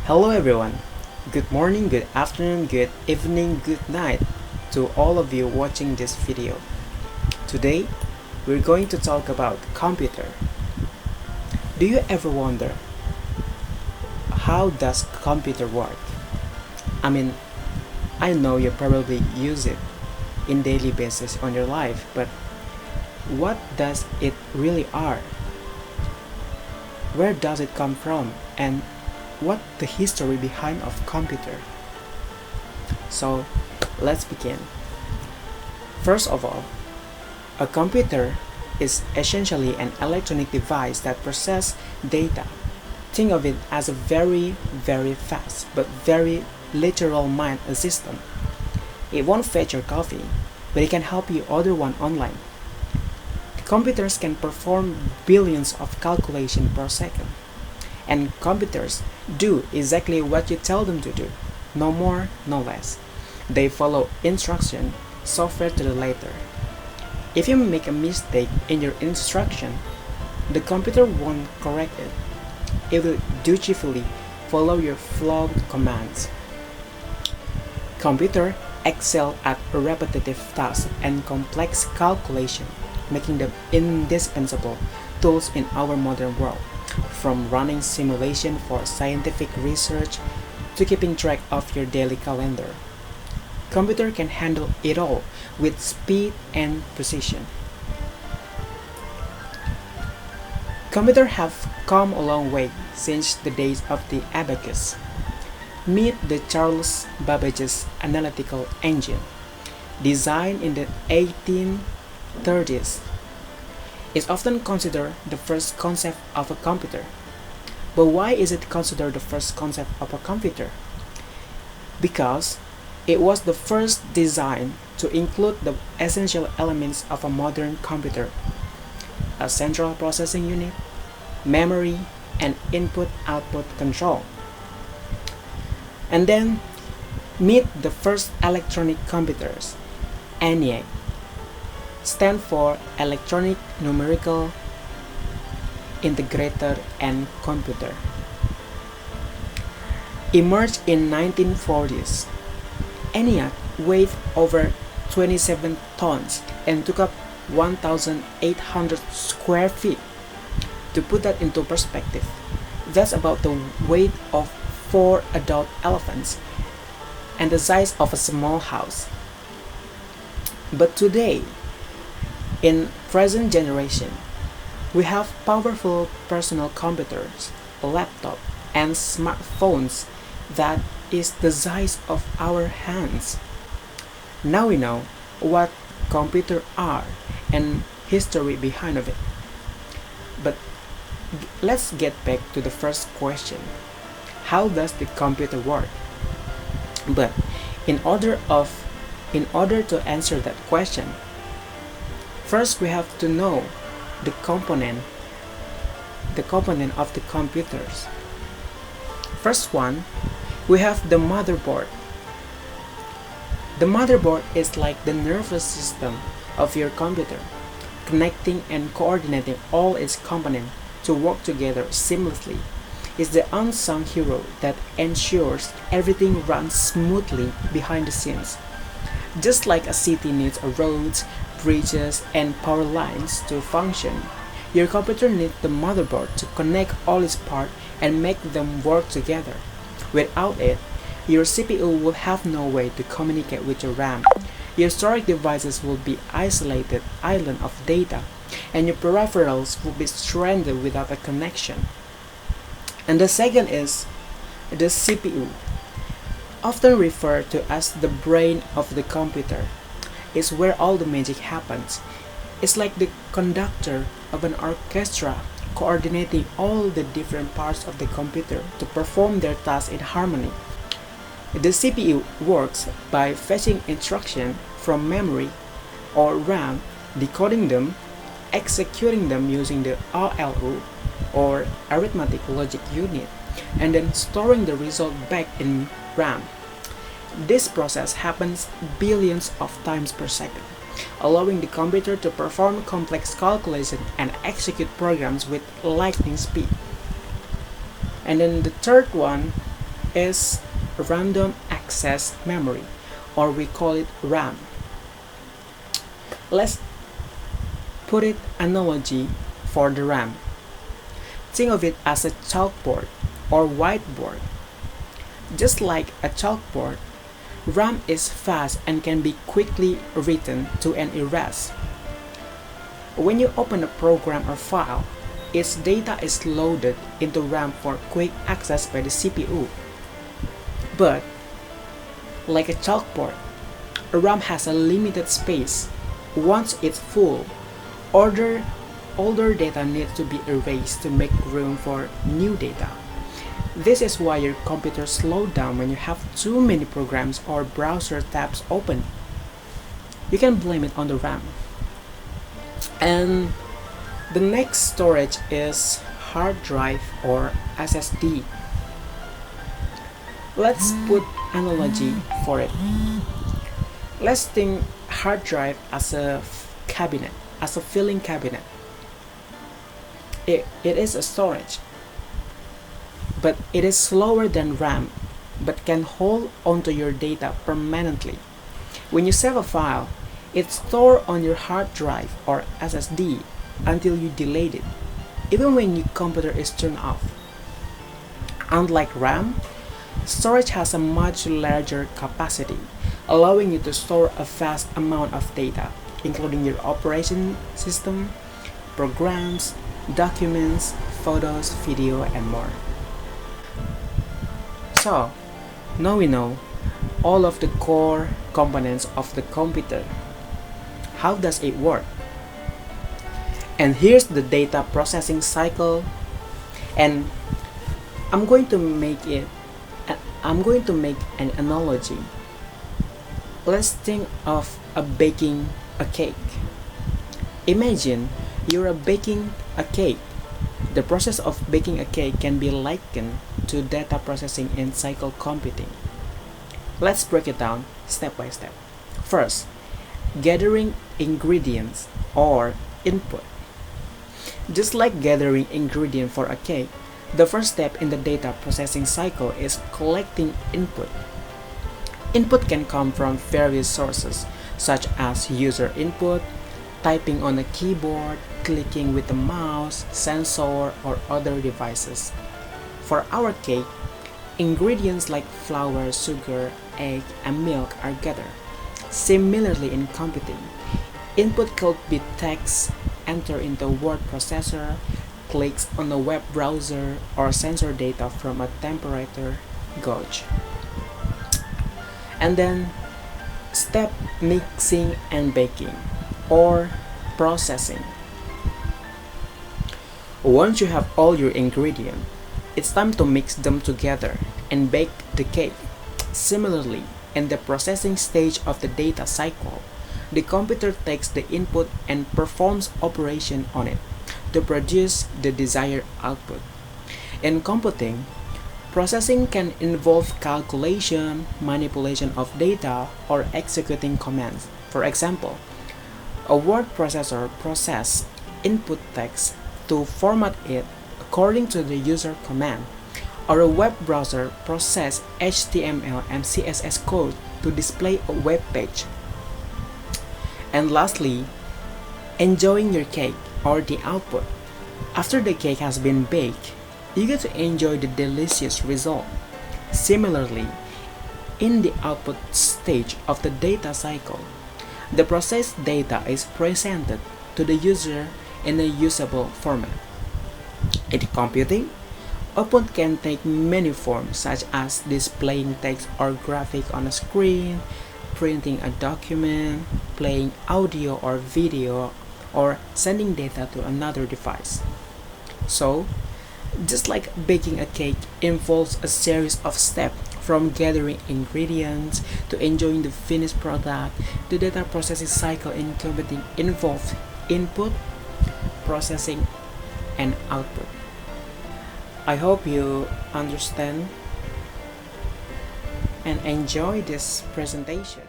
Hello everyone. Good morning, good afternoon, good evening, good night to all of you watching this video. Today, we're going to talk about computer. Do you ever wonder how does computer work? I mean, I know you probably use it in daily basis on your life, but what does it really are? Where does it come from and what the history behind of computer? So let's begin. First of all, a computer is essentially an electronic device that processes data. Think of it as a very fast but very literal mind system. It won't fetch your coffee, but it can help you order one online. Computers can perform billions of calculations per second. And computers do exactly what you tell them to do, no more, no less. They follow instruction, software to the letter. If you make a mistake in your instruction, the computer won't correct it. It will dutifully follow your flawed commands. Computers excel at repetitive tasks and complex calculation, making them indispensable tools in our modern world. From running simulation for scientific research to keeping track of your daily calendar, computer can handle it all with speed and precision. Computers have come a long way since the days of the abacus. Meet the Charles Babbage's analytical engine, designed in the 1830s. Is often considered the first concept of a computer. But why is it considered the first concept of a computer? Because it was the first design to include the essential elements of a modern computer: a central processing unit, memory, and input-output control. And then meet the first electronic computers, ENIAC. Stand for Electronic Numerical Integrator and Computer. Emerged in 1940s, ENIAC weighed over 27 tons and took up 1,800 square feet. To put that into perspective, that's about the weight of 4 adult elephants and the size of a small house. But today, in present generation, we have powerful personal computers, laptops, and smartphones that is the size of our hands. Now we know what computers are and history behind of it. But let's get back to the first question. How does the computer work? But in order to answer that question, first, we have to know the component of the computers. First one, we have the motherboard. The motherboard is like the nervous system of your computer, connecting and coordinating all its components to work together seamlessly. It's the unsung hero that ensures everything runs smoothly behind the scenes. Just like a city needs roads, bridges, and power lines to function, your computer needs the motherboard to connect all its parts and make them work together. Without it, your CPU will have no way to communicate with your RAM. Your storage devices will be isolated island of data, and your peripherals will be stranded without a connection. And the second is the CPU, often referred to as the brain of the computer. Is where all the magic happens. It's like the conductor of an orchestra, coordinating all the different parts of the computer to perform their tasks in harmony. The CPU works by fetching instructions from memory or RAM, decoding them, executing them using the ALU or arithmetic logic unit, and then storing the result back in RAM. This process happens billions of times per second, allowing the computer to perform complex calculations and execute programs with lightning speed. And then the third one is random access memory, or we call it RAM. Let's put it analogy for the RAM. Think of it as a chalkboard or whiteboard. Just like a chalkboard, RAM is fast and can be quickly written to and erased. When you open a program or file, its data is loaded into RAM for quick access by the CPU. But, like a chalkboard, RAM has a limited space. Once it's full, older data needs to be erased to make room for new data. This is why your computer slows down when you have too many programs or browser tabs open. You can blame it on the RAM. And the next storage is hard drive or SSD. Let's put analogy for it. Let's think hard drive as a cabinet, as a filing cabinet. It is a storage, but it is slower than RAM, but can hold onto your data permanently. When you save a file, it's stored on your hard drive or SSD until you delete it, even when your computer is turned off. Unlike RAM, storage has a much larger capacity, allowing you to store a vast amount of data, including your operation system, programs, documents, photos, video, and more. So, now we know all of the core components of the computer. How does it work? And here's the data processing cycle, and I'm going to make an analogy. Let's think of baking a cake. Imagine you're baking a cake. The process of baking a cake can be likened to data processing in cycle computing. Let's break it down step by step. First, gathering ingredients or input. Just like gathering ingredients for a cake, the first step in the data processing cycle is collecting input. Input can come from various sources, such as user input, typing on a keyboard, clicking with the mouse, sensor, or other devices. For our cake, ingredients like flour, sugar, egg, and milk are gathered. Similarly in computing, input could be text entered into a word processor, clicks on a web browser, or sensor data from a temperature gauge. And then, step mixing and baking, or processing. Once you have all your ingredients, it's time to mix them together and bake the cake. Similarly, in the processing stage of the data cycle, the computer takes the input and performs operation on it to produce the desired output. In computing, processing can involve calculation, manipulation of data, or executing commands. For example, a word processor processes input text to format it according to the user command, or a web browser processes HTML and CSS code to display a web page. And lastly, enjoying your cake or the output. After the cake has been baked, you get to enjoy the delicious result. Similarly, in the output stage of the data cycle, the processed data is presented to the user in a usable format. In computing, output can take many forms, such as displaying text or graphic on a screen, printing a document, playing audio or video, or sending data to another device. So, just like baking a cake involves a series of steps from gathering ingredients to enjoying the finished product, the data processing cycle in computing involves input, processing, and output. I hope you understand and enjoy this presentation.